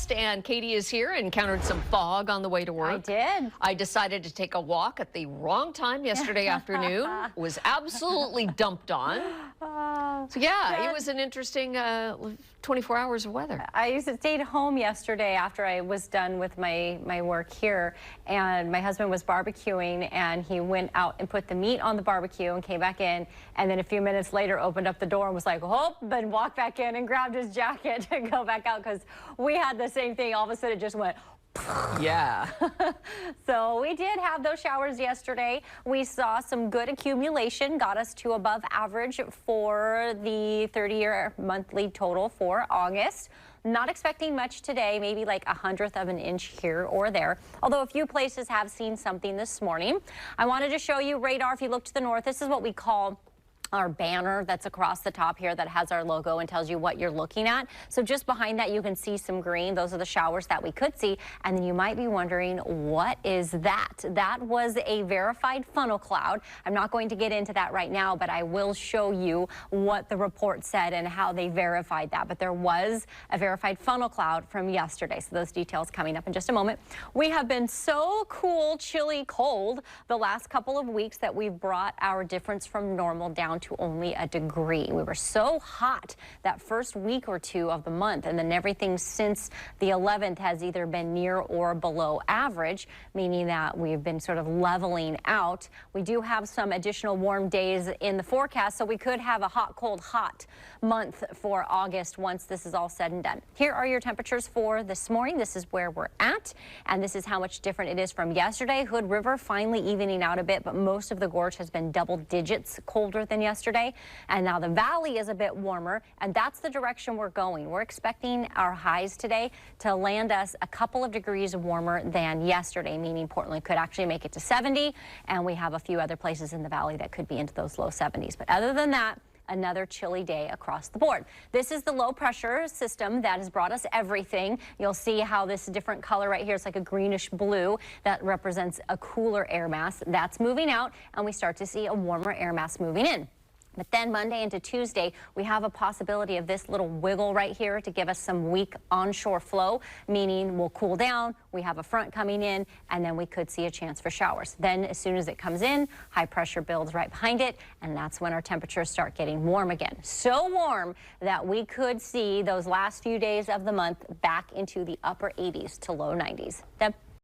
forecast, and Katie is here and encountered some fog on the way to work. I did. I decided to take a walk at the wrong time yesterday afternoon. Was absolutely dumped on. So yeah, it was an interesting 24 hours of weather. I stayed home yesterday after I was done with my work here, and my husband was barbecuing, and he went out and put the meat on the barbecue and came back in, and then a few minutes later opened up the door and was like, oh, then walked back in and grabbed his jacket to go back out, because we had the same thing. All of a sudden it just went yeah. So we did have those showers yesterday. We saw some good accumulation, got us to above average for the 30-year monthly total for August. Not expecting much today, maybe like 1/100 of an inch here or there, although a few places have seen something this morning. I wanted to show you radar. If you look to the north, this is what we call our banner that's across the top here that has our logo and tells you what you're looking at. So just behind that, you can see some green. Those are the showers that we could see. And then you might be wondering, what is that? That was a verified funnel cloud. I'm not going to get into that right now, but I will show you what the report said and how they verified that. But there was a verified funnel cloud from yesterday. So those details coming up in just a moment. We have been so cool, chilly, cold the last couple of weeks that we've brought our difference from normal down to only a degree. We were so hot that first week or two of the month, and then everything since the 11th has either been near or below average, meaning that we've been sort of leveling out. We do have some additional warm days in the forecast, so we could have a hot, cold, hot month for August once this is all said and done. Here are your temperatures for this morning. This is where we're at, and this is how much different it is from yesterday. Hood River finally evening out a bit, but most of the gorge has been double digits colder than yesterday. And now the valley is a bit warmer, and that's the direction we're going. We're expecting our highs today to land us a couple of degrees warmer than yesterday, meaning Portland could actually make it to 70, and we have a few other places in the valley that could be into those low 70s. But other than that, another chilly day across the board. This is the low pressure system that has brought us everything. You'll see how this different color right here, it's like a greenish blue that represents a cooler air mass. That's moving out, and we start to see a warmer air mass moving in. But then Monday into Tuesday, we have a possibility of this little wiggle right here to give us some weak onshore flow, meaning we'll cool down, we have a front coming in, and then we could see a chance for showers. Then as soon as it comes in, high pressure builds right behind it, and that's when our temperatures start getting warm again. So warm that we could see those last few days of the month back into the upper 80s to low 90s. Deb?